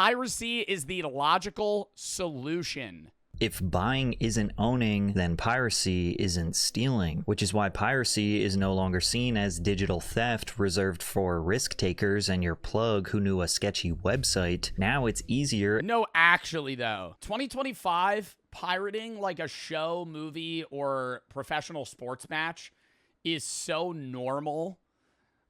Piracy is the logical solution. If buying isn't owning, then piracy isn't stealing, which is why piracy is no longer seen as digital theft reserved for risk takers and your plug who knew a sketchy website. Now it's easier. No, actually, though. 2025, pirating like a show, movie, or professional sports match is so normal.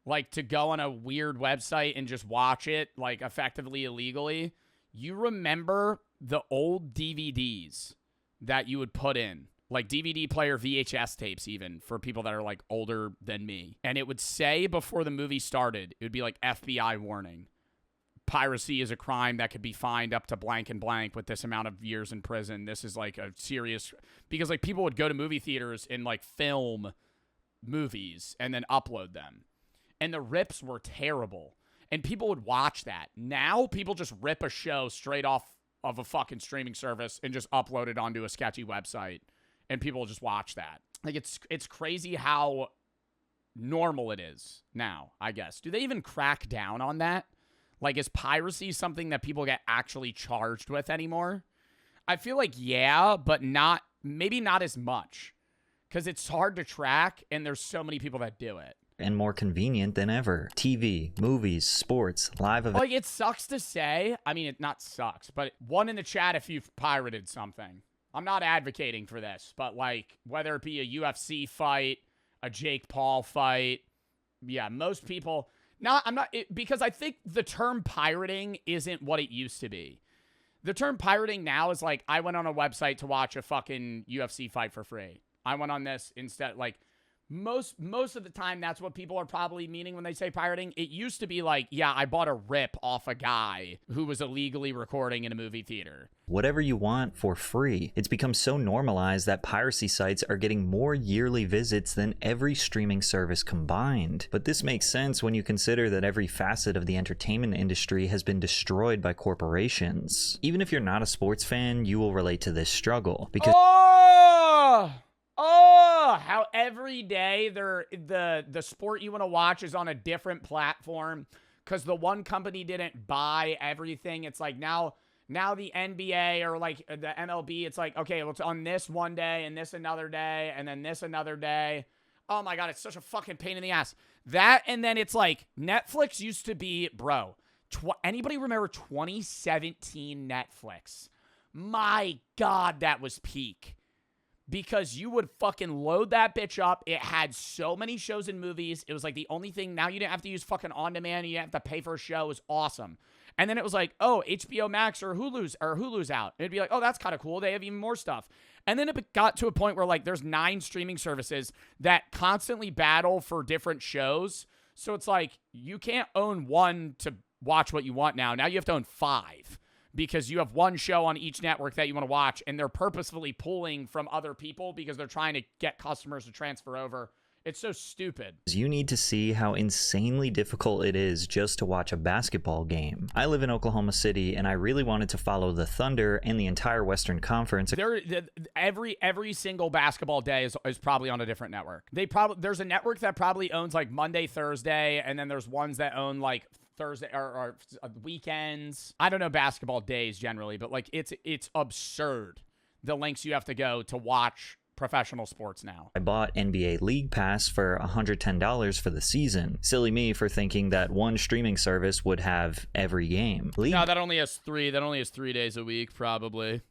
Like, to go on a weird website and just watch it, like, effectively illegally. You remember the old DVDs that you would put in, like DVD player VHS tapes, even for people that are like older than me. And it would say before the movie started, it would be like FBI warning. Piracy is a crime that could be fined up to blank and blank with this amount of years in prison. This is like a serious, because like people would go to movie theaters and like film movies and then upload them. And the rips were terrible. And people would watch that. Now, people just rip a show straight off of a fucking streaming service and just upload it onto a sketchy website. And people will just watch that. Like, it's crazy how normal it is now, I guess. Do they even crack down on that? Like, is piracy something that people get actually charged with anymore? I feel like, yeah, but maybe not as much. Because it's hard to track, and there's so many people that do it. And more convenient than ever. TV, movies, sports, live events. Like, it sucks to say. I mean, it not sucks, but one in the chat if you've pirated something. I'm not advocating for this, but like, whether it be a UFC fight, a Jake Paul fight, yeah, most people. Because I think the term pirating isn't what it used to be. The term pirating now is like, I went on a website to watch a fucking UFC fight for free. I went on this instead, like. Most of the time, that's what people are probably meaning when they say pirating. It used to be like, yeah, I bought a rip off a guy who was illegally recording in a movie theater. Whatever you want for free. It's become so normalized that piracy sites are getting more yearly visits than every streaming service combined. But this makes sense when you consider that every facet of the entertainment industry has been destroyed by corporations. Even if you're not a sports fan, you will relate to this struggle. Because how every day the sport you want to watch is on a different platform because the one company didn't buy everything. It's like now the NBA or like the MLB, it's like, okay, well, it's on this one day and this another day and then this another day. Oh my God, it's such a fucking pain in the ass. That, and then it's like Netflix used to be, bro, anybody remember 2017 Netflix? My God, that was peak. Because you would fucking load that bitch up. It had so many shows and movies. It was like the only thing. Now you didn't have to use fucking on demand. You didn't have to pay for a show. It was awesome. And then it was like, oh, HBO Max or Hulu's out. It'd be like, oh, that's kind of cool. They have even more stuff. And then it got to a point where like there's 9 streaming services that constantly battle for different shows. So it's like you can't own one to watch what you want now. Now you have to own 5. Because you have one show on each network that you want to watch, and they're purposefully pulling from other people because they're trying to get customers to transfer over. It's so stupid. You need to see how insanely difficult it is just to watch a basketball game. I live in Oklahoma City, and I really wanted to follow the Thunder and the entire Western Conference. Every single basketball day is probably on a different network. There's a network that probably owns like Monday, Thursday, and then there's ones that own like Thursday or weekends. I don't know basketball days generally, but like it's absurd the lengths you have to go to watch professional sports now. I bought NBA League Pass for $110 for the season. Silly me for thinking that one streaming service would have every game. No, that only has 3 days a week probably.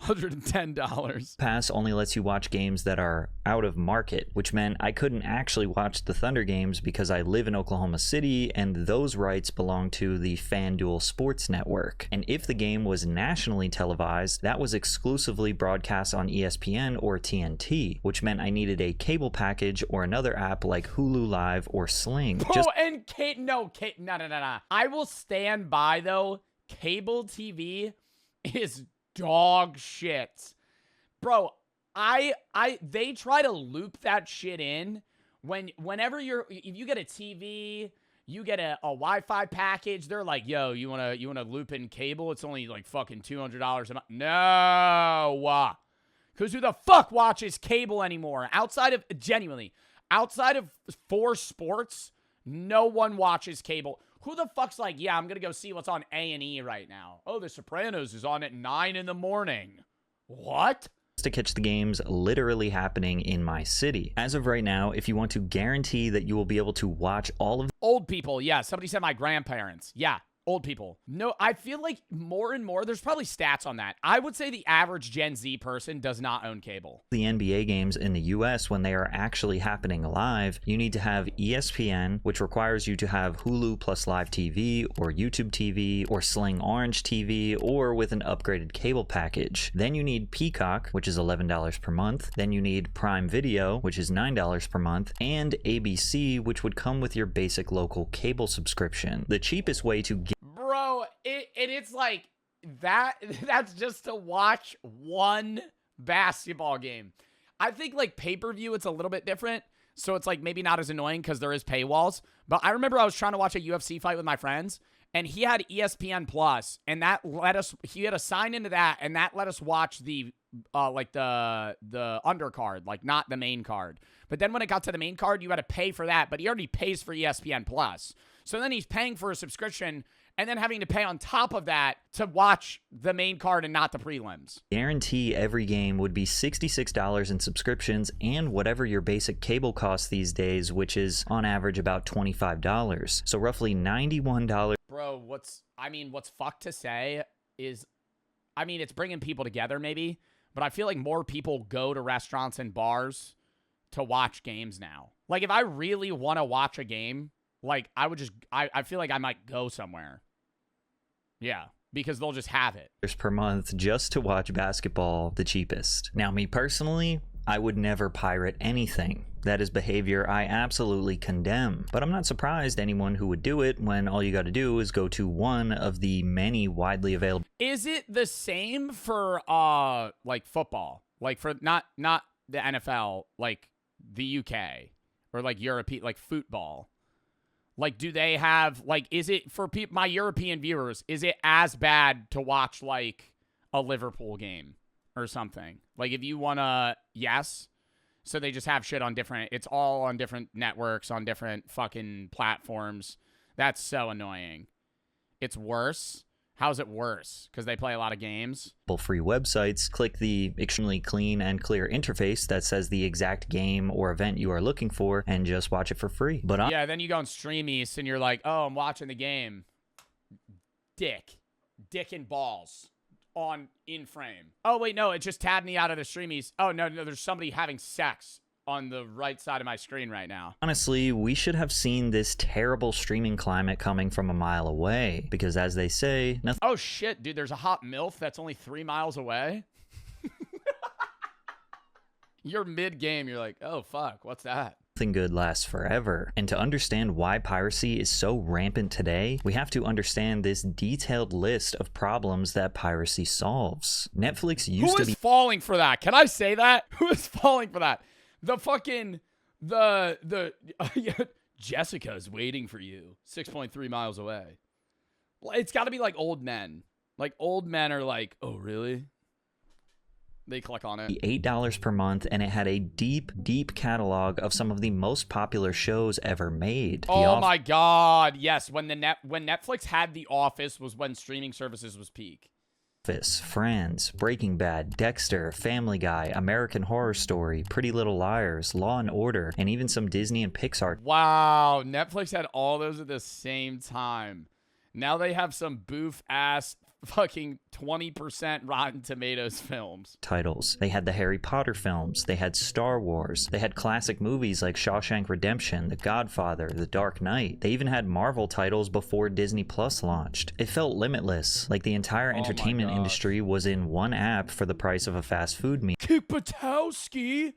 $110. Pass only lets you watch games that are out of market, which meant I couldn't actually watch the Thunder games because I live in Oklahoma City and those rights belong to the FanDuel Sports Network. And if the game was nationally televised, that was exclusively broadcast on ESPN or TNT, which meant I needed a cable package or another app like Hulu Live or Sling. No. I will stand by though. Cable TV is dog shit. Bro, they try to loop that shit in whenever if you get a TV, you get a Wi-Fi package, they're like, yo, you wanna loop in cable? It's only like fucking $200 a month. No. Because who the fuck watches cable anymore? Outside of 4 sports, no one watches cable. Who the fuck's like, yeah, I'm going to go see what's on A&E right now. Oh, The Sopranos is on at 9 in the morning. What? To catch the games literally happening in my city. As of right now, if you want to guarantee that you will be able to watch all of Old people, yeah. Somebody said my grandparents. Yeah, old people. No, I feel like more and more, there's probably stats on that. I would say the average Gen Z person does not own cable. the NBA games in the US when they are actually happening live, you need to have ESPN, which requires you to have Hulu plus live TV or YouTube TV or Sling Orange TV or with an upgraded cable package. Then you need Peacock, which is $11 per month. Then you need Prime Video, which is $9 per month, and ABC, which would come with your basic local cable subscription. The cheapest way to get Bro, it's like that. That's just to watch one basketball game. I think like pay-per-view, it's a little bit different. So it's like maybe not as annoying because there is paywalls. But I remember I was trying to watch a UFC fight with my friends, and he had ESPN Plus, and that let us. He had to sign into that, and that let us watch the like the undercard, like not the main card. But then when it got to the main card, you had to pay for that. But he already pays for ESPN Plus, so then he's paying for a subscription and then having to pay on top of that to watch the main card and not the prelims. guarantee every game would be $66 in subscriptions and whatever your basic cable costs these days, which is on average about $25. So roughly $91. Bro, what's fucked to say is, it's bringing people together maybe, but I feel like more people go to restaurants and bars to watch games now. Like if I really want to watch a game, like I feel like I might go somewhere. Yeah, because they'll just have it. Per month just to watch basketball the cheapest. Now, me personally, I would never pirate anything. That is behavior I absolutely condemn. But I'm not surprised anyone who would do it when all you got to do is go to one of the many widely available. Is it the same for like football? Like for not the NFL, like the UK or like European, like football? Like, do they have, like, is it, for my European viewers, is it as bad to watch, like, a Liverpool game or something? Like, if you want to, yes. So they just have shit on different, it's all on different networks, on different fucking platforms. That's so annoying. It's worse. How's it worse? Because they play a lot of games. Free websites, click the extremely clean and clear interface that says the exact game or event you are looking for and just watch it for free. But yeah, then you go on Stream East and you're like, oh, I'm watching the game. Dick and balls on in frame. Oh, wait, no, it just tabbed me out of the Stream East. Oh, no, there's somebody having sex on the right side of my screen right now. honestly, we should have seen this terrible streaming climate coming from a mile away, because as they say, nothing Oh, shit, dude, there's a hot MILF that's only 3 miles away. You're mid-game, you're like, oh, fuck, what's that? good lasts forever. And to understand why piracy is so rampant today, we have to understand this detailed list of problems that piracy solves. Netflix used Who to is be falling for that? Can I say that? Who is falling for that? The fucking, Jessica's waiting for you 6.3 miles away. It's got to be like old men. Like old men are like, oh, really? They click on it. $8 per month, and it had a deep, deep catalog of some of the most popular shows ever made. Oh my God. Yes. When Netflix had The Office was when streaming services was peak. Office, Friends, Breaking Bad, Dexter, Family Guy, American Horror Story, Pretty Little Liars, Law and Order, and even some Disney and Pixar. Wow. Netflix had all those at the same time. Now they have some boof ass fucking 20% Rotten Tomatoes films. Titles. They had the Harry Potter films, they had Star Wars, they had classic movies like Shawshank Redemption, The Godfather, The Dark Knight. They even had Marvel titles before Disney Plus launched. It felt limitless, like the entire entertainment industry was in one app for the price of a fast food meal. Kipatowski.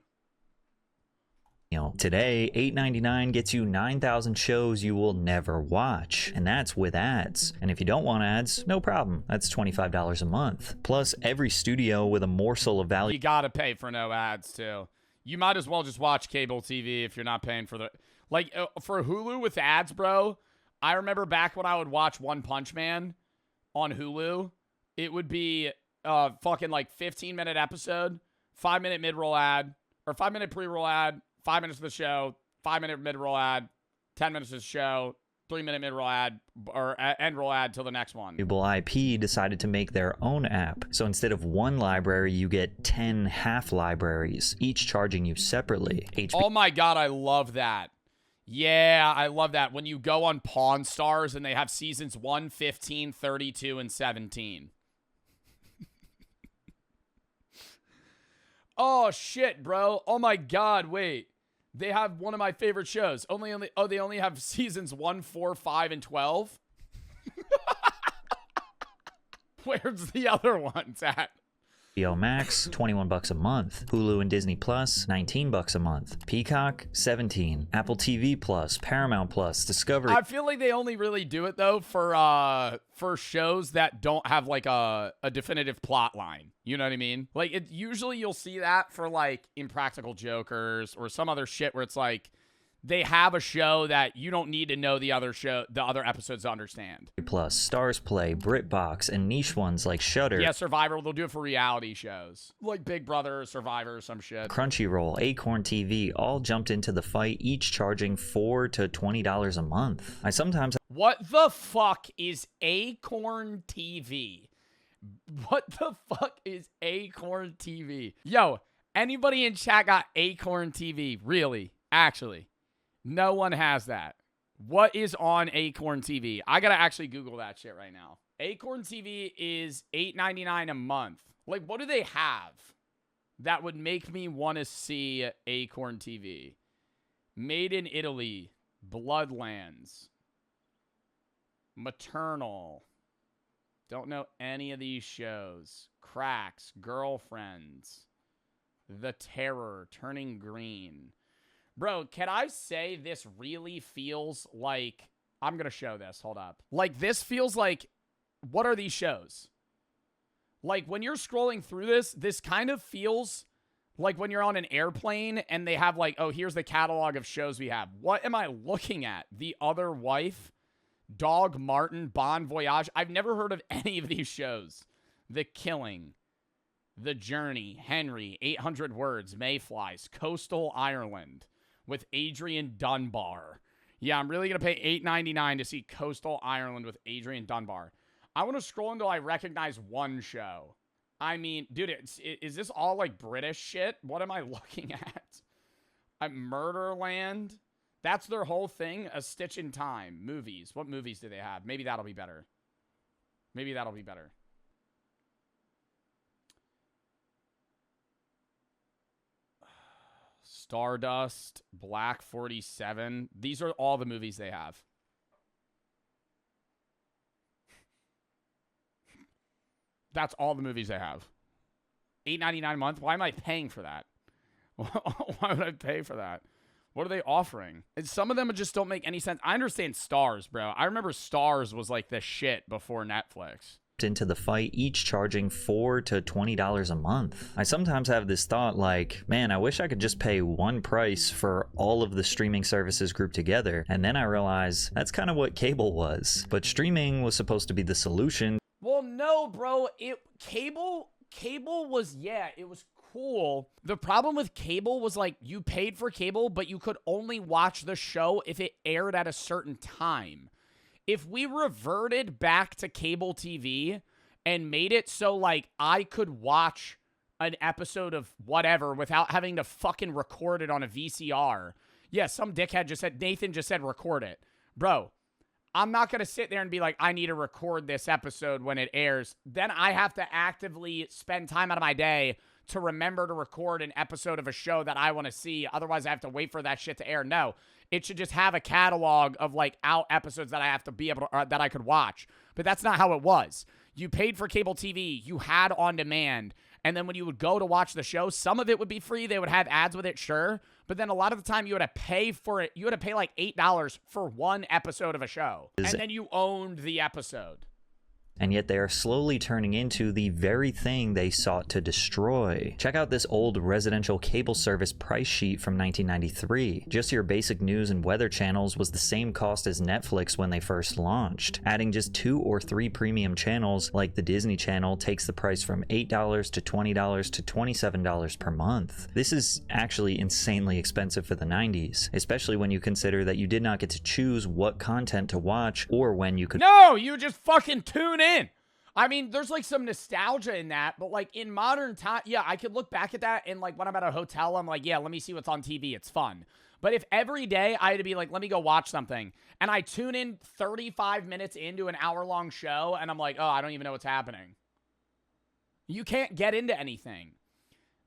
Today, $8.99 gets you 9,000 shows you will never watch, and that's with ads. And if you don't want ads, no problem. That's $25 a month. Plus, every studio with a morsel of value. You gotta pay for no ads too. You might as well just watch cable TV if you're not paying for the for Hulu with ads, bro. I remember back when I would watch One Punch Man on Hulu, it would be fucking like 15-minute episode, 5-minute mid-roll ad, or 5-minute pre-roll ad. 5 minutes of the show, 5-minute mid-roll ad, 10 minutes of the show, 3-minute mid-roll ad or end-roll ad till the next one. IP decided to make their own app. So instead of one library, you get 10 half libraries, each charging you separately. Oh my God, I love that. Yeah, I love that. When you go on Pawn Stars and they have seasons 1, 15, 32, and 17. Oh, shit, bro. Oh my God, wait. They have one of my favorite shows. They only have seasons 1, 4, 5, and 12? Where's the other ones at? HBO Max, $21 a month. Hulu and Disney Plus, $19 a month. Peacock, $17. Apple TV Plus, Paramount Plus, Discovery. I feel like they only really do it though for shows that don't have like a definitive plot line. You know what I mean? Like usually you'll see that for like Impractical Jokers or some other shit where it's like they have a show that you don't need to know the other episodes to understand. Plus, Stars Play, BritBox, and niche ones like Shudder. Yeah, Survivor. They'll do it for reality shows. Like Big Brother, Survivor, some shit. Crunchyroll, Acorn TV, all jumped into the fight, each charging $4 to $20 a month. I sometimes... What the fuck is Acorn TV? What the fuck is Acorn TV? Yo, anybody in chat got Acorn TV? Really? Actually. No one has that. What is on Acorn TV? I gotta actually Google that shit right now. Acorn TV is $8.99 a month. Like, what do they have that would make me want to see Acorn TV? Made in Italy, Bloodlands, Maternal. Don't know any of these shows. Cracks, Girlfriends, The Terror, Turning Green. Bro, can I say this really feels like... I'm going to show this. Hold up. Like, this feels like... What are these shows? Like, when you're scrolling through this kind of feels like when you're on an airplane and they have like, oh, here's the catalog of shows we have. What am I looking at? The Other Wife? Dog Martin? Bon Voyage? I've never heard of any of these shows. The Killing. The Journey. Henry. 800 Words. Mayflies. Coastal Ireland. With Adrian Dunbar. Yeah, I'm really going to pay $8.99 to see Coastal Ireland with Adrian Dunbar. I want to scroll until I recognize one show. I mean, dude, is this all like British shit? What am I looking at? Murderland? That's their whole thing? A Stitch in Time. Movies. What movies do they have? Maybe that'll be better. Maybe that'll be better. Stardust, Black 47. These are all the movies they have. That's all the movies they have. $8.99 a month? Why am I paying for that? Why would I pay for that? What are they offering? And some of them just don't make any sense. I understand Stars, bro. I remember Stars was like the shit before Netflix. Into the fight, each charging $4 to $20 a month. I sometimes have this thought like, man, I wish I could just pay one price for all of the streaming services grouped together. And then I realize that's kind of what cable was. But streaming was supposed to be the solution. Well, no, bro. Cable was, yeah, it was cool. The problem with cable was like you paid for cable, but you could only watch the show if it aired at a certain time. If we reverted back to cable TV and made it so, like, I could watch an episode of whatever without having to fucking record it on a VCR. Yeah, some dickhead just said, Nathan just said record it. Bro, I'm not going to sit there and be like, I need to record this episode when it airs. Then I have to actively spend time out of my day to remember to record an episode of a show that I want to see. Otherwise, I have to wait for that shit to air. No. It should just have a catalog of like out episodes that I have to be able to, that I could watch. But that's not how it was. You paid for cable TV, you had on demand, and then when you would go to watch the show, some of it would be free. They would have ads with it, sure. But then a lot of the time you had to pay for it. You had to pay like $8 for one episode of a show. And then you owned the episode. and yet they are slowly turning into the very thing they sought to destroy. Check out this old residential cable service price sheet from 1993. Just your basic news and weather channels was the same cost as Netflix when they first launched. Adding just 2 or 3 premium channels like the Disney Channel takes the price from $8 to $20 to $27 per month. This is actually insanely expensive for the 90s, especially when you consider that you did not get to choose what content to watch or when you could. No, you just fucking tune in. I mean, there's like some nostalgia in that, but like in modern time, yeah, I could look back at that and like when I'm at a hotel, I'm like, yeah, let me see what's on TV. It's fun. But if every day I had to be like, let me go watch something, and I tune in 35 minutes into an hour-long show, and I'm like, oh, I don't even know what's happening. You can't get into anything.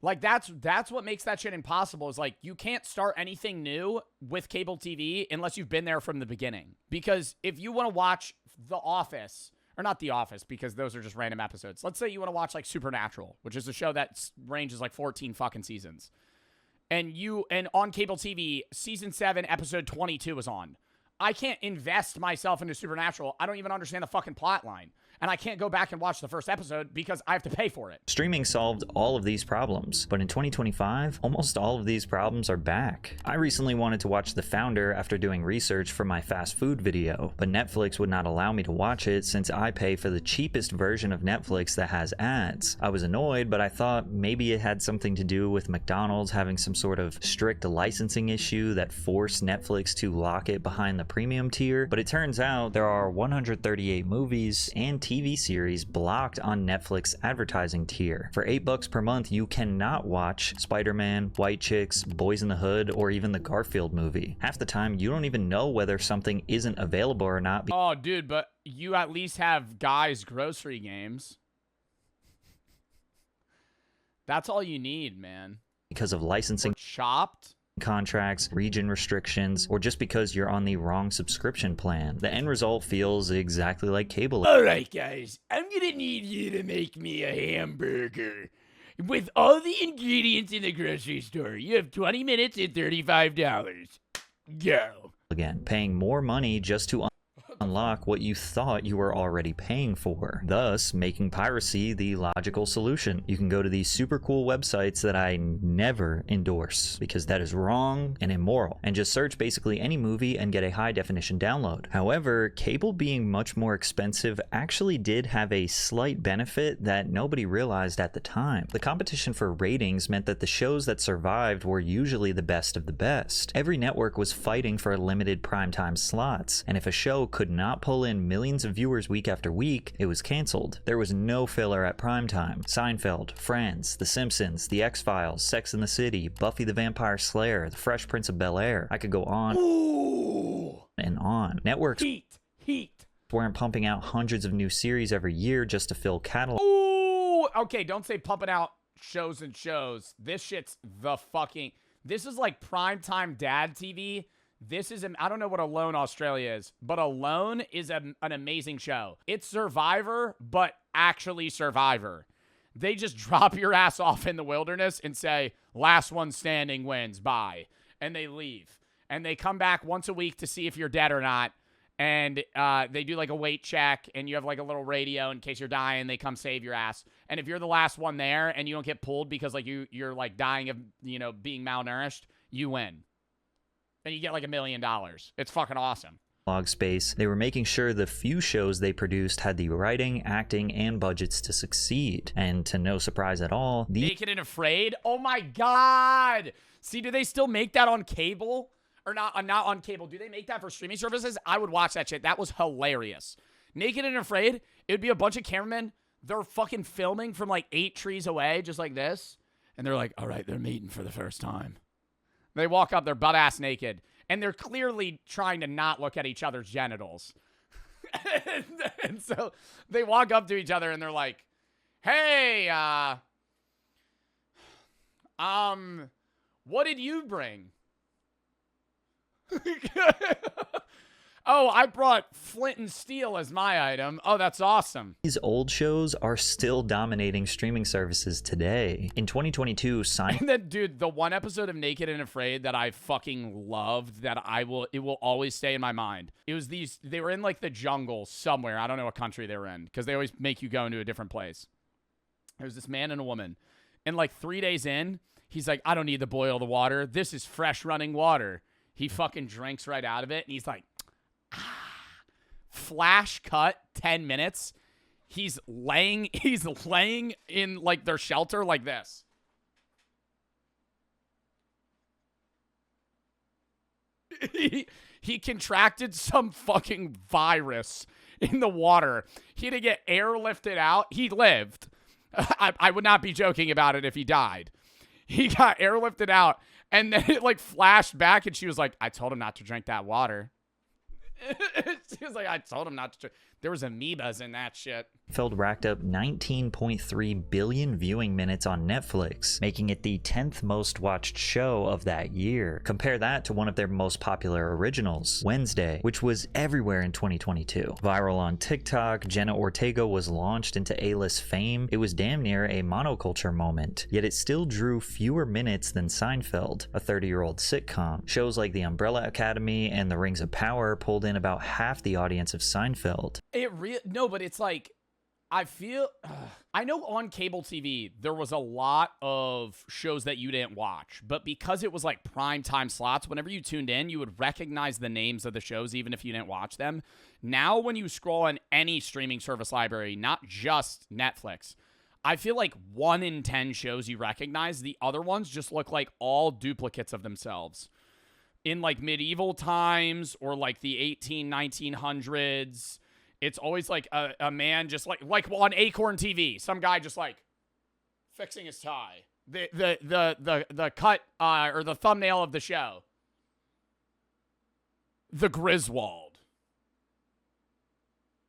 Like, that's what makes that shit impossible, is like, you can't start anything new with cable TV unless you've been there from the beginning. Because if you want to watch The Office, or not The Office, because those are just random episodes. Let's say you want to watch, like, Supernatural, which is a show that ranges, like, 14 fucking seasons. And on cable TV, season 7, episode 22 is on. I can't invest myself into Supernatural. I don't even understand the fucking plot line. And I can't go back and watch the first episode because I have to pay for it. Streaming solved all of these problems, but in 2025, almost all of these problems are back. I recently wanted to watch The Founder after doing research for my fast food video, but Netflix would not allow me to watch it since I pay for the cheapest version of Netflix that has ads. I was annoyed, but I thought maybe it had something to do with McDonald's having some sort of strict licensing issue that forced Netflix to lock it behind the premium tier, but it turns out there are 138 movies and TV series blocked on Netflix advertising tier. For $8 per month, you cannot watch Spider-Man, White Chicks, Boys in the Hood, or even the Garfield movie. Half the time, you don't even know whether something isn't available or not. Oh, dude, but you at least have Guy's Grocery Games. That's all you need, man. Because of licensing. Or Chopped. Contracts, region restrictions, or just because you're on the wrong subscription plan. The end result feels exactly like cable. Alright guys, I'm gonna need you to make me a hamburger with all the ingredients in the grocery store. You have 20 minutes and $35. Go. Again, paying more money just to unlock what you thought you were already paying for, thus making piracy the logical solution. You can go to these super cool websites that I never endorse because that is wrong and immoral, and just search basically any movie and get a high definition download. However, cable being much more expensive actually did have a slight benefit that nobody realized at the time. The competition for ratings meant that the shows that survived were usually the best of the best. Every network was fighting for limited primetime slots, and if a show could not pull in millions of viewers week after week, it was canceled. There was no filler at primetime. Seinfeld, Friends, The Simpsons, The X-Files, Sex and the City, Buffy the Vampire Slayer, The Fresh Prince of Bel-Air. I could go on and on. Networks weren't pumping out hundreds of new series every year just to fill catalog. Ooh, okay, don't say pumping out shows and shows. This shit's the fucking... This is like primetime dad TV. This is, I don't know what Alone Australia is, but Alone is an amazing show. It's Survivor, but actually Survivor. They just drop your ass off in the wilderness and say, last one standing wins, bye. And they leave. And they come back once a week to see if you're dead or not. And they do like a weight check, and you have like a little radio in case you're dying. They come save your ass. And if you're the last one there and you don't get pulled because like you're like dying of, being malnourished, you win. And you get like $1 million. It's fucking awesome. Space. They were making sure the few shows they produced had the writing, acting, and budgets to succeed. And to no surprise at all, Naked and Afraid? Oh my god! See, do they still make that on cable? Or not on cable. Do they make that for streaming services? I would watch that shit. That was hilarious. Naked and Afraid, it would be a bunch of cameramen. They're fucking filming from like 8 trees away, just like this. And they're like, all right, they're meeting for the first time. They walk up, they're butt-ass naked, and they're clearly trying to not look at each other's genitals. and so they walk up to each other, and they're like, hey, what did you bring? Oh, I brought flint and steel as my item. Oh, that's awesome. These old shows are still dominating streaming services today. In 2022, And then, dude, the one episode of Naked and Afraid that I fucking loved, that it will always stay in my mind. It was they were in like the jungle somewhere. I don't know what country they were in, because they always make you go into a different place. There was this man and a woman. And like 3 days in, he's like, I don't need to boil the water. This is fresh running water. He fucking drinks right out of it. And he's like, flash cut 10 minutes. He's laying in like their shelter like this. He contracted some fucking virus in the water. He had to get airlifted out. He lived. I would not be joking about it if he died. He got airlifted out, and then it like flashed back, and she was like, I told him not to drink that water. She was like, I told him not to drink. There was amoebas in that shit. Seinfeld racked up 19.3 billion viewing minutes on Netflix, making it the 10th most watched show of that year. Compare that to one of their most popular originals, Wednesday, which was everywhere in 2022. Viral on TikTok, Jenna Ortega was launched into A-list fame. It was damn near a monoculture moment, yet it still drew fewer minutes than Seinfeld, a 30-year-old sitcom. Shows like The Umbrella Academy and The Rings of Power pulled in about half the audience of Seinfeld. No, but it's like, I feel, I know on cable TV, there was a lot of shows that you didn't watch, but because it was like prime time slots, whenever you tuned in, you would recognize the names of the shows, even if you didn't watch them. Now, when you scroll on any streaming service library, not just Netflix, I feel like 1 in 10 shows you recognize, the other ones just look like all duplicates of themselves. In like medieval times or like the 1900s, it's always like a man just like on Acorn TV, some guy just like fixing his tie. The cut or the thumbnail of the show. The Griswold.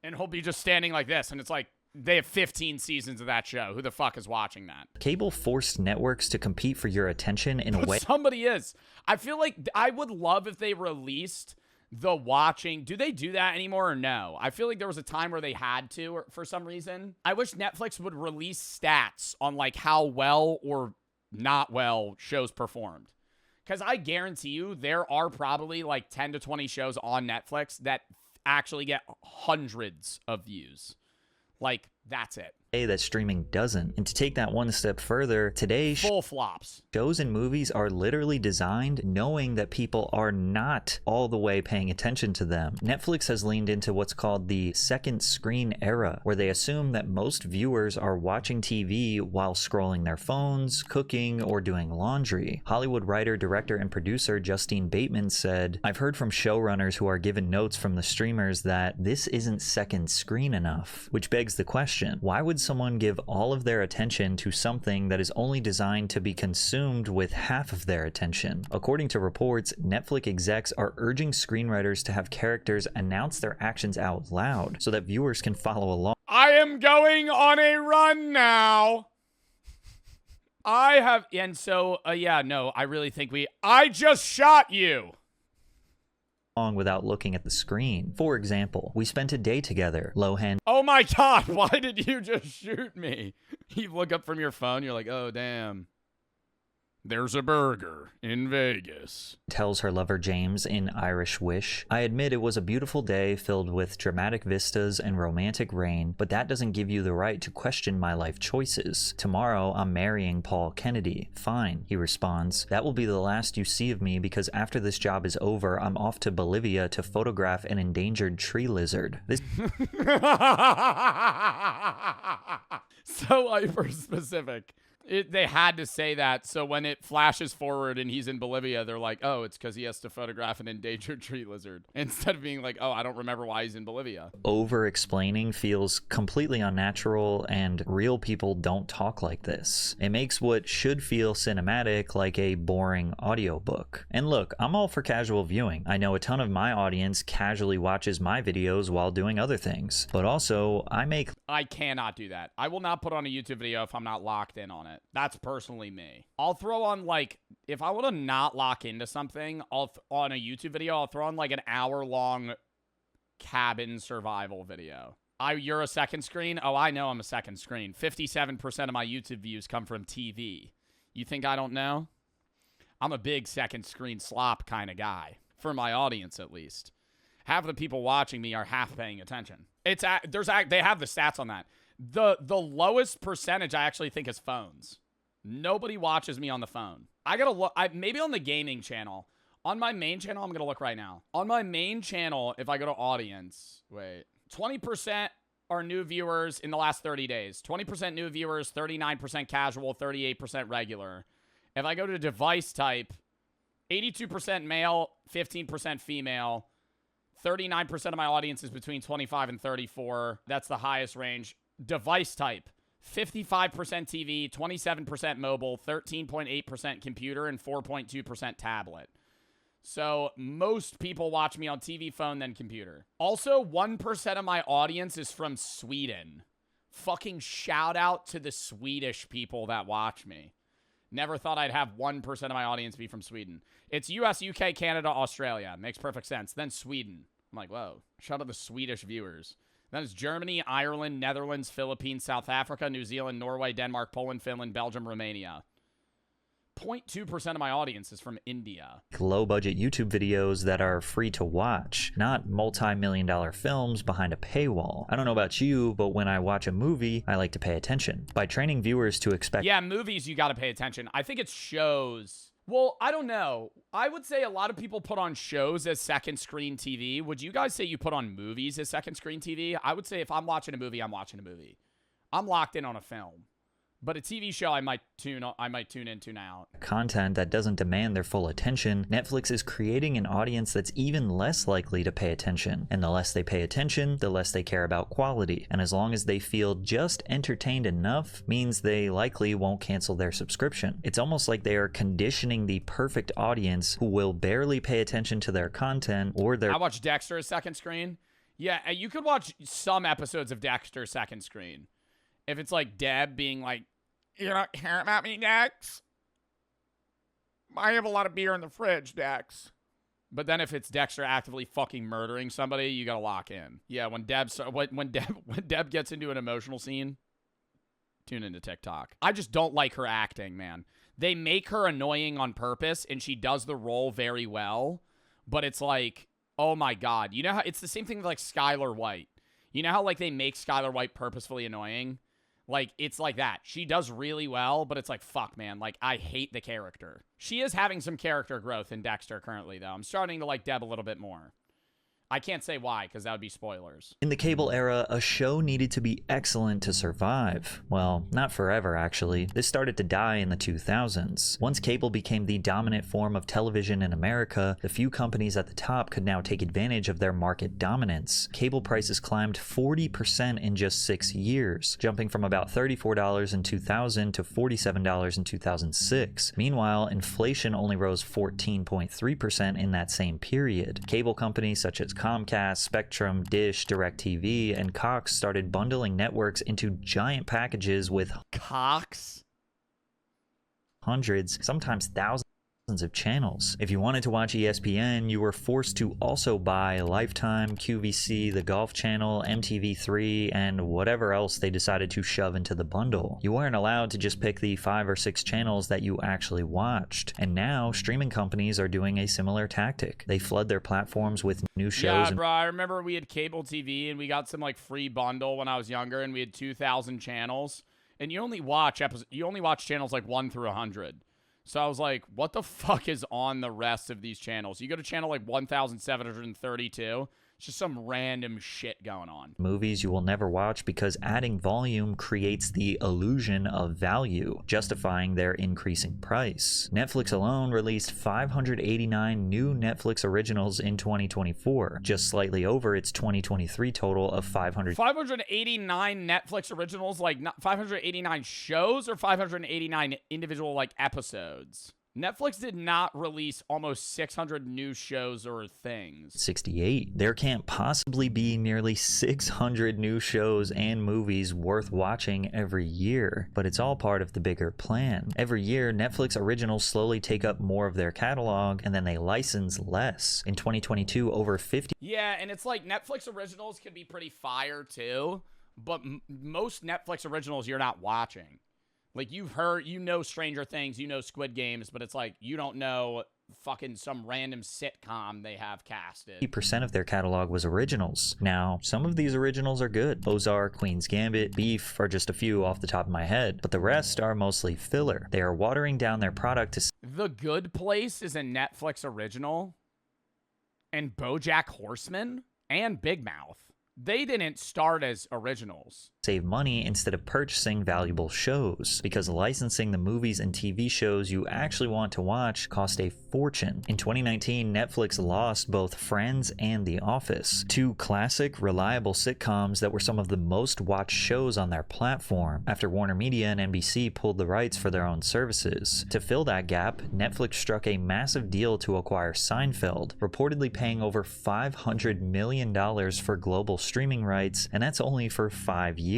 And he'll be just standing like this, and it's like, they have 15 seasons of that show. Who the fuck is watching that? Cable forced networks to compete for your attention in a way. Somebody is. I feel like I would love if they released the watching. Do they do that anymore or no? I feel like there was a time where they had to, or for some reason. I wish Netflix would release stats on like how well or not well shows performed. Because I guarantee you there are probably like 10 to 20 shows on Netflix that actually get hundreds of views. Like, that's it. That streaming doesn't. And to take that one step further, today full flops. Shows and movies are literally designed knowing that people are not all the way paying attention to them. Netflix has leaned into what's called the second screen era, where they assume that most viewers are watching TV while scrolling their phones, cooking, or doing laundry. Hollywood writer, director, and producer Justine Bateman said, I've heard from showrunners who are given notes from the streamers that this isn't second screen enough, which begs the question, why would someone give all of their attention to something that is only designed to be consumed with half of their attention? According to reports, Netflix execs are urging screenwriters to have characters announce their actions out loud so that viewers can follow along. I am going on a run now. I really think I just shot you. Without looking at the screen. For example, we spent a day together. Lohan. Oh my God, why did you just shoot me? You look up from your phone, you're like, oh damn. There's a burger in Vegas. Tells her lover James in Irish Wish. I admit it was a beautiful day filled with dramatic vistas and romantic rain, but that doesn't give you the right to question my life choices. Tomorrow, I'm marrying Paul Kennedy. Fine, he responds. That will be the last you see of me because after this job is over, I'm off to Bolivia to photograph an endangered tree lizard. This so hyper specific. They had to say that, so when it flashes forward and he's in Bolivia, they're like, oh, it's because he has to photograph an endangered tree lizard. Instead of being like, oh, I don't remember why he's in Bolivia. Over-explaining feels completely unnatural, and real people don't talk like this. It makes what should feel cinematic like a boring audiobook. And look, I'm all for casual viewing. I know a ton of my audience casually watches my videos while doing other things. But also, I cannot do that. I will not put on a YouTube video if I'm not locked in on it. That's personally me. I'll throw on like, if I want to not lock into something, on a YouTube video, I'll throw on like an hour-long cabin survival video. You're a second screen? Oh, I know I'm a second screen. 57% of my YouTube views come from TV. You think I don't know? I'm a big second screen slop kind of guy. For my audience, at least. Half of the people watching me are half paying attention. They have the stats on that. The lowest percentage I actually think is phones. Nobody watches me on the phone. I gotta look. Maybe on the gaming channel. On my main channel, I'm gonna look right now. On my main channel, if I go to audience, 20% are new viewers in the last 30 days. 20% new viewers, 39% casual, 38% regular. If I go to device type, 82% male, 15% female. 39% of my audience is between 25 and 34. That's the highest range. Device type, 55% TV, 27% mobile, 13.8% computer, and 4.2% tablet. So most people watch me on TV, phone, then computer. Also, 1% of my audience is from Sweden. Fucking shout out to the Swedish people that watch me. Never thought I'd have 1% of my audience be from Sweden. It's US, UK, Canada, Australia. Makes perfect sense. Then Sweden. I'm like, whoa. Shout out to the Swedish viewers. Then it's Germany, Ireland, Netherlands, Philippines, South Africa, New Zealand, Norway, Denmark, Poland, Finland, Belgium, Romania. 0.2% of my audience is from India. Low-budget YouTube videos that are free to watch, not multi-million-dollar films behind a paywall. I don't know about you, but when I watch a movie, I like to pay attention. By training viewers to expect... Yeah, movies, you gotta pay attention. I think it's shows. Well, I don't know. I would say a lot of people put on shows as second screen TV. Would you guys say you put on movies as second screen TV? I would say if I'm watching a movie, I'm watching a movie. I'm locked in on a film. But a TV show I might tune in, tune out. Content that doesn't demand their full attention, Netflix is creating an audience that's even less likely to pay attention. And the less they pay attention, the less they care about quality. And as long as they feel just entertained enough, means they likely won't cancel their subscription. It's almost like they are conditioning the perfect audience who will barely pay attention to their content or their... I watch Dexter as second screen. Yeah, you could watch some episodes of Dexter second screen. If it's like Deb being like, you don't care about me, Dex? I have a lot of beer in the fridge, Dex. But then if it's Dexter actively fucking murdering somebody, you gotta lock in. Yeah, when Deb gets into an emotional scene, tune into TikTok. I just don't like her acting, man. They make her annoying on purpose, and she does the role very well. But it's like, oh my god. You know how it's the same thing with like Skylar White. You know how like they make Skylar White purposefully annoying? Like, it's like that. She does really well, but it's like, fuck, man. Like, I hate the character. She is having some character growth in Dexter currently, though. I'm starting to like Deb a little bit more. I can't say why, because that would be spoilers. In the cable era, a show needed to be excellent to survive. Well, not forever, actually. This started to die in the 2000s. Once cable became the dominant form of television in America, the few companies at the top could now take advantage of their market dominance. Cable prices climbed 40% in just 6 years, jumping from about $34 in 2000 to $47 in 2006. Meanwhile, inflation only rose 14.3% in that same period. Cable companies such as Comcast, Spectrum, Dish, DirecTV, and Cox started bundling networks into giant packages with hundreds, sometimes thousands of channels. If you wanted to watch ESPN, you were forced to also buy Lifetime, QVC, the Golf Channel, MTV3, and whatever else they decided to shove into the bundle. You weren't allowed to just pick the 5 or 6 channels that you actually watched. And now, streaming companies are doing a similar tactic. They flood their platforms with new shows. Yeah, bro, I remember we had cable TV, and we got some like free bundle when I was younger, and we had 2,000 channels. And you only watch channels like 1 through 100. So I was like, what the fuck is on the rest of these channels? You go to channel like 1,732. It's just some random shit going on. Movies you will never watch because adding volume creates the illusion of value, justifying their increasing price. Netflix alone released 589 new Netflix originals in 2024, just slightly over its 2023 total of 589 Netflix originals, like not 589 shows or 589 individual like episodes? Netflix did not release almost 600 new shows or things. 68. There can't possibly be nearly 600 new shows and movies worth watching every year, but it's all part of the bigger plan. Every year, Netflix originals slowly take up more of their catalog, and then they license less. In 2022, over 50. Yeah, and it's like Netflix originals can be pretty fire too, but most Netflix originals you're not watching. Like, you've heard, you know Stranger Things, you know Squid Games, but it's like, you don't know fucking some random sitcom they have casted. 50% of their catalog was originals. Now, some of these originals are good. Ozark, Queen's Gambit, Beef are just a few off the top of my head, but the rest are mostly filler. They are watering down their product to... The Good Place is a Netflix original, and BoJack Horseman, and Big Mouth. They didn't start as originals. Save money instead of purchasing valuable shows, because licensing the movies and TV shows you actually want to watch cost a fortune. In 2019, Netflix lost both Friends and The Office, two classic, reliable sitcoms that were some of the most watched shows on their platform, after Warner Media and NBC pulled the rights for their own services. To fill that gap, Netflix struck a massive deal to acquire Seinfeld, reportedly paying over $500 million for global streaming rights, and that's only for 5 years.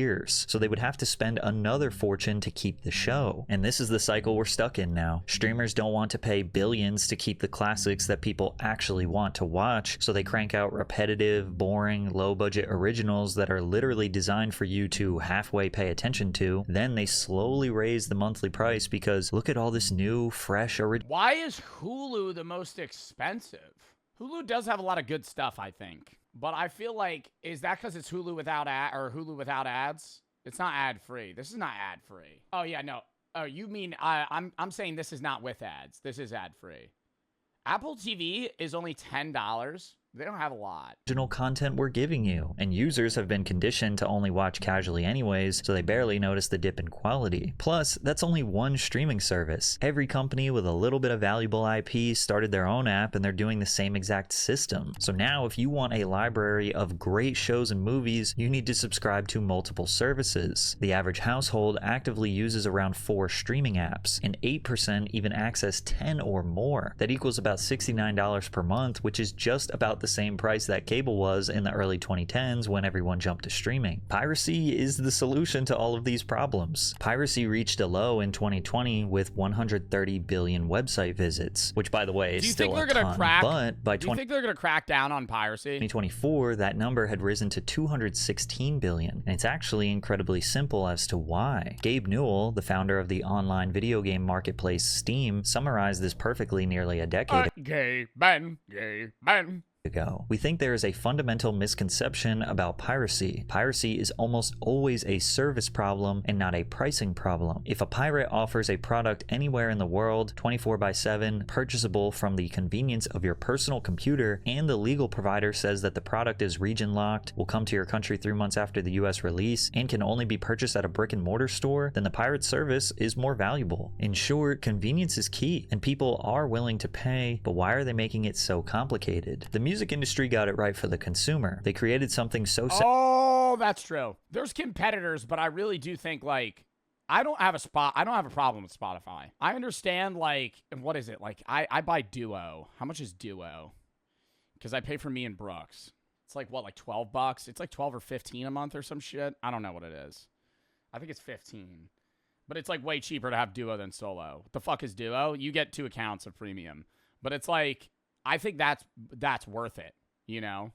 So they would have to spend another fortune to keep the show. And this is the cycle we're stuck in now. Streamers don't want to pay billions to keep the classics that people actually want to watch, so they crank out repetitive, boring, low-budget originals that are literally designed for you to halfway pay attention to. Then they slowly raise the monthly price because look at all this new, fresh original. Why is Hulu the most expensive? Hulu does have a lot of good stuff, I think. But I feel like, is that because it's Hulu without Hulu without ads? It's not ad free. This is not ad free. Oh yeah, no. Oh, you mean I'm saying this is not with ads. This is ad free. Apple TV is only $10. They don't have a lot. Original content we're giving you, and users have been conditioned to only watch casually anyways, so they barely notice the dip in quality. Plus, that's only one streaming service. Every company with a little bit of valuable IP started their own app, and they're doing the same exact system. So now if you want a library of great shows and movies, you need to subscribe to multiple services. The average household actively uses around 4 streaming apps, and 8% even access 10 or more. That equals about $69 per month, which is just about the same price that cable was in the early 2010s when everyone jumped to streaming. Piracy is the solution to all of these problems. Piracy reached a low in 2020 with 130 billion website visits, which by the way is still a ton, but by do you think they're gonna crack down on piracy? 2024, that number had risen to 216 billion, and it's actually incredibly simple as to why. Gabe Newell, the founder of the online video game marketplace Steam, summarized this perfectly nearly a decade ago. We think there is a fundamental misconception about piracy. Piracy is almost always a service problem and not a pricing problem. If a pirate offers a product anywhere in the world, 24/7, purchasable from the convenience of your personal computer, and the legal provider says that the product is region locked, will come to your country 3 months after the US release, and can only be purchased at a brick and mortar store, then the pirate service is more valuable. In short, convenience is key, and people are willing to pay, but why are they making it so complicated? The music industry got it right for the consumer. They created something so Oh, that's true. There's competitors, but I really do think, like, I don't have a problem with Spotify. I understand, like, what is it? Like, I buy Duo. How much is Duo? Because I pay for me and Brooks. It's like, what, like $12? It's like 12 or 15 a month or some shit. I don't know what it is. I think it's 15. But it's like way cheaper to have Duo than Solo. What the fuck is Duo? You get 2 accounts of premium. But it's like, I think that's worth it, you know?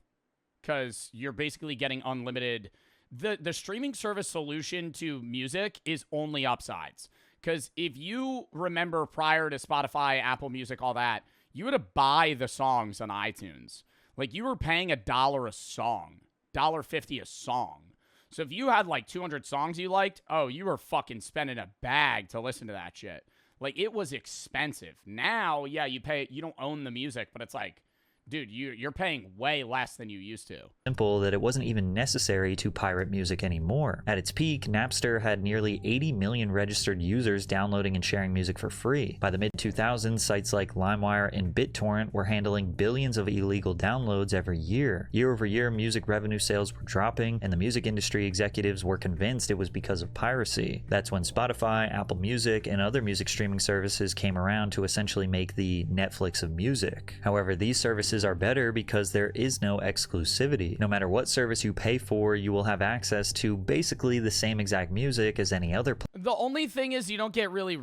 Because you're basically getting unlimited. The streaming service solution to music is only upsides. Because if you remember prior to Spotify, Apple Music, all that, you had to buy the songs on iTunes. Like, you were paying $1 a song, $1.50 a song. So if you had like 200 songs you liked, oh, you were fucking spending a bag to listen to that shit. Like, it was expensive. Now, yeah, you pay, you don't own the music, but it's like, dude, you're paying way less than you used to. Simple that it wasn't even necessary to pirate music anymore. At its peak, Napster had nearly 80 million registered users downloading and sharing music for free. By the mid-2000s, sites like LimeWire and BitTorrent were handling billions of illegal downloads every year. Year over year, music revenue sales were dropping, and the music industry executives were convinced it was because of piracy. That's when Spotify, Apple Music, and other music streaming services came around to essentially make the Netflix of music. However, these services are better because there is no exclusivity. No matter what service you pay for, you will have access to basically the same exact music as any other. The only thing is you don't really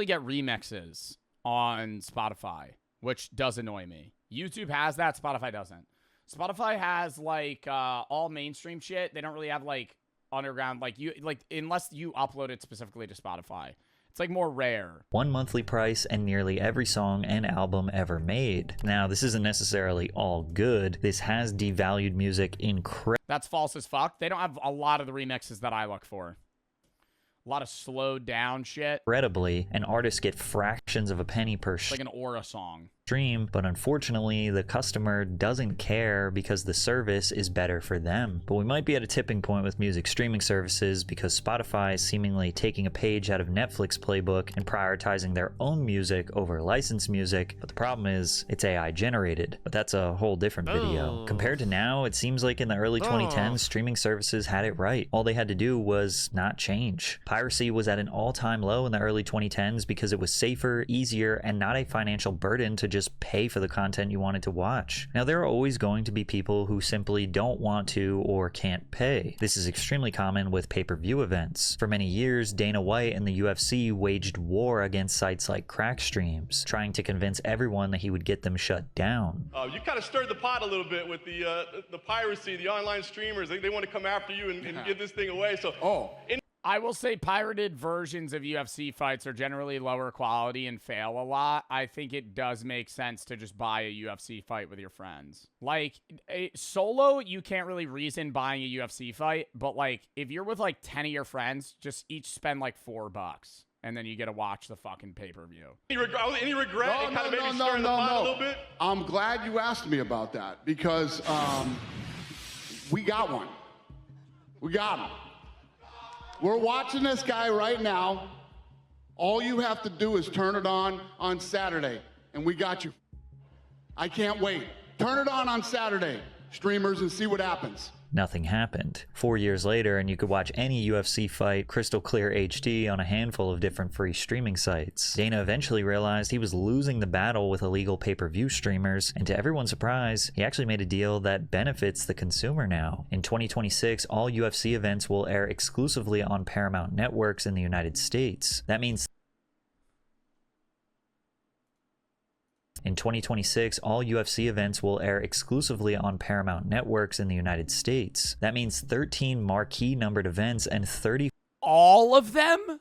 get remixes on Spotify, which does annoy me. YouTube has that, Spotify doesn't. Spotify has like all mainstream shit. They don't really have like underground, like unless you upload it specifically to Spotify. It's like more rare. One monthly price and nearly every song and album ever made. Now, this isn't necessarily all good. This has devalued music incredibly. That's false as fuck. They don't have a lot of the remixes that I look for. A lot of slowed down shit. Incredibly, and artists get fractions of a penny per like an Aura song. Stream, but unfortunately the customer doesn't care because the service is better for them. But we might be at a tipping point with music streaming services because Spotify is seemingly taking a page out of Netflix playbook and prioritizing their own music over licensed music. But the problem is it's AI generated, but that's a whole different video. Compared to now, it seems like in the early 2010s, streaming services had it right. All they had to do was not change. Piracy was at an all-time low in the early 2010s because it was safer, easier, and not a financial burden to just pay for the content you wanted to watch. Now, there are always going to be people who simply don't want to or can't pay. This is extremely common with pay-per-view events. For many years, Dana White and the UFC waged war against sites like crack streams, trying to convince everyone that he would get them shut down. You kind of stirred the pot a little bit with the piracy, the online streamers. They want to come after you and give this thing away. So, I will say pirated versions of UFC fights are generally lower quality and fail a lot. I think it does make sense to just buy a UFC fight with your friends. Like, solo, you can't really reason buying a UFC fight, but like, if you're with like 10 of your friends, just each spend like $4, and then you get to watch the fucking pay-per-view. Any regret? It kind of maybe stirring the pot a little bit? I'm glad you asked me about that because we got one. We got him. We're watching this guy right now. All you have to do is turn it on Saturday, and we got you. I can't wait. Turn it on Saturday, streamers, and see what happens. Nothing happened. 4 years later, and you could watch any UFC fight crystal clear HD on a handful of different free streaming sites. Dana eventually realized he was losing the battle with illegal pay-per-view streamers, and to everyone's surprise, he actually made a deal that benefits the consumer now. In 2026, all UFC events will air exclusively on Paramount networks in the United States. That means in 2026, all UFC events will air exclusively on Paramount networks in the United States. That means 13 marquee numbered events and 30... All of them?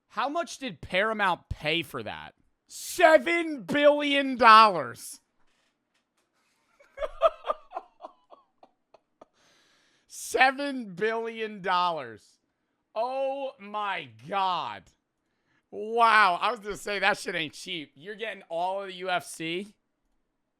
How much did Paramount pay for that? $7 billion. $7 billion. Oh my God. Wow, I was going to say that shit ain't cheap. You're getting all of the UFC?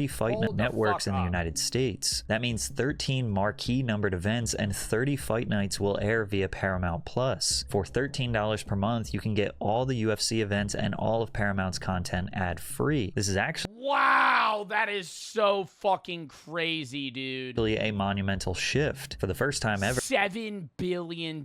Fight networks in the United States. That means 13 marquee numbered events and 30 fight nights will air via Paramount Plus. For $13 per month, you can get all the UFC events and all of Paramount's content ad-free. This is actually... Wow, that is so fucking crazy, dude. A monumental shift. For the first time ever, $7 billion.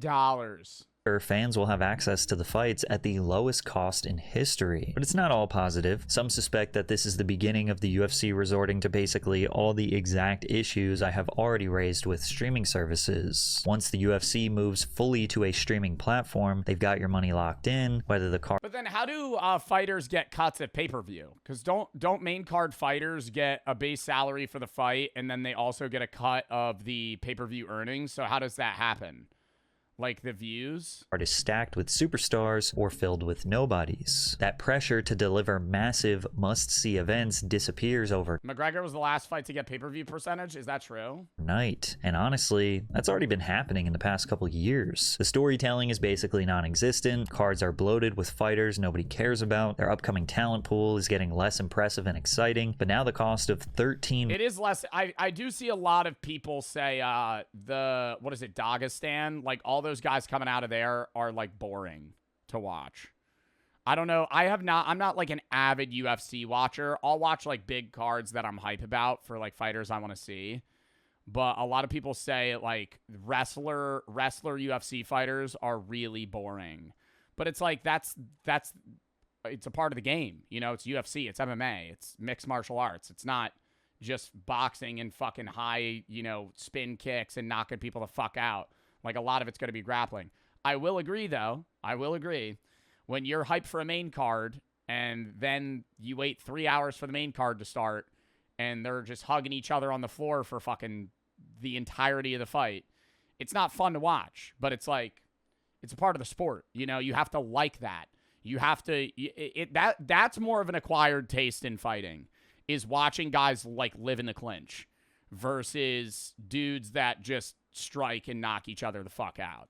Fans will have access to the fights at the lowest cost in history. But it's not all positive. Some suspect that this is the beginning of the UFC resorting to basically all the exact issues I have already raised with streaming services. Once the UFC moves fully to a streaming platform, they've got your money locked in, whether the card... But then how do fighters get cuts at pay-per-view? Because don't main card fighters get a base salary for the fight, and then they also get a cut of the pay-per-view earnings? So how does that happen? like the views. Card is stacked with superstars or filled with nobodies. That pressure to deliver massive must-see events disappears McGregor was the last fight to get pay-per-view percentage. Is that true? overnight. And honestly, that's already been happening in the past couple years. The storytelling is basically non-existent. Cards are bloated with fighters nobody cares about. Their upcoming talent pool is getting less impressive and exciting. But now the cost of 13... It is less. I do see a lot of people say what is it, Dagestan? Like all those guys coming out of there are like boring to watch. I don't know. I'm not like an avid UFC watcher. I'll watch like big cards that I'm hype about for like fighters I want to see. But a lot of people say like wrestler UFC fighters are really boring. But it's like it's a part of the game. You know, it's UFC, it's MMA, it's mixed martial arts. It's not just boxing and fucking high, you know, spin kicks and knocking people the fuck out. Like a lot of it's going to be grappling. I will agree though. When you're hyped for a main card and then you wait 3 hours for the main card to start and they're just hugging each other on the floor for fucking the entirety of the fight, it's not fun to watch, but it's like, it's a part of the sport. You know, you have to like that. You have to, that's more of an acquired taste in fighting, is watching guys like live in the clinch versus dudes that just strike and knock each other the fuck out.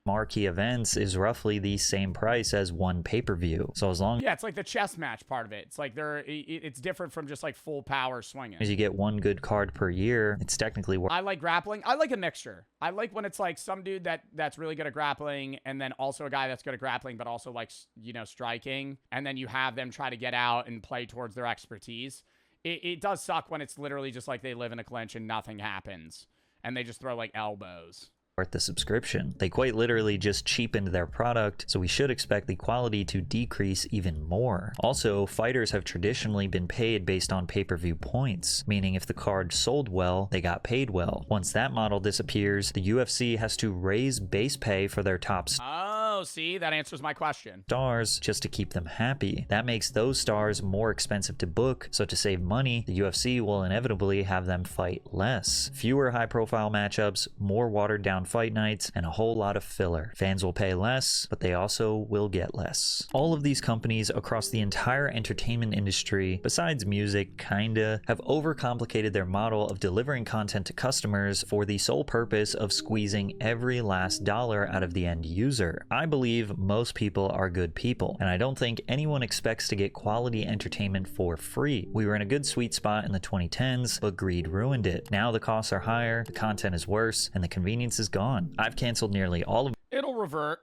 marquee events is roughly the same price as one pay-per-view. So as long it's like the chess match part of it. It's like it's different from just like full power swinging. as you get one good card per year, it's technically worth. I like grappling. I like a mixture. I like when it's like some dude that's really good at grappling and then also a guy that's good at grappling but also like, you know, striking, and then you have them try to get out and play towards their expertise. It does suck when it's literally just like they live in a clinch and nothing happens and they just throw like elbows. Worth the subscription. They quite literally just cheapened their product, so we should expect the quality to decrease even more. Also, fighters have traditionally been paid based on pay-per-view points, meaning if the card sold well, they got paid well. Once that model disappears, the UFC has to raise base pay for their top Oh, see, that answers my question. stars just to keep them happy. That makes those stars more expensive to book, so to save money, the UFC will inevitably have them fight less. Fewer high-profile matchups, more watered-down fight nights, and a whole lot of filler. Fans will pay less, but they also will get less. All of these companies across the entire entertainment industry, besides music, kinda, have overcomplicated their model of delivering content to customers for the sole purpose of squeezing every last dollar out of the end user. I believe most people are good people, and I don't think anyone expects to get quality entertainment for free. We were in a good sweet spot in the 2010s, but greed ruined it. Now the costs are higher, the content is worse, and the convenience is gone. I've canceled nearly all of It'll revert.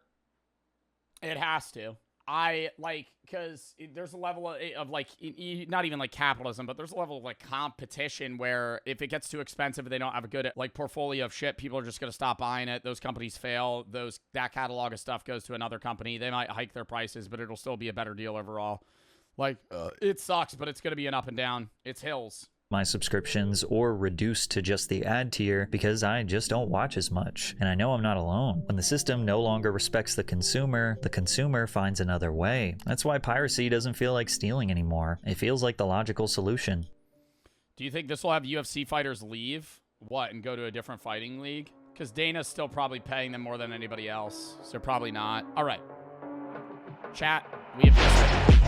It has to. Because there's a level of like, not even like capitalism, but there's a level of like competition where if it gets too expensive and they don't have a good like portfolio of shit, people are just going to stop buying it. Those companies fail. That catalog of stuff goes to another company. They might hike their prices, but it'll still be a better deal overall. Like, it sucks, but it's going to be an up and down. It's hills. my subscriptions or reduced to just the ad tier because I just don't watch as much. And I know I'm not alone. When the system no longer respects the consumer finds another way. That's why piracy doesn't feel like stealing anymore. It feels like the logical solution. Do you think this will have UFC fighters leave? And go to a different fighting league? Because Dana's still probably paying them more than anybody else. So probably not. All right. Chat, we have just...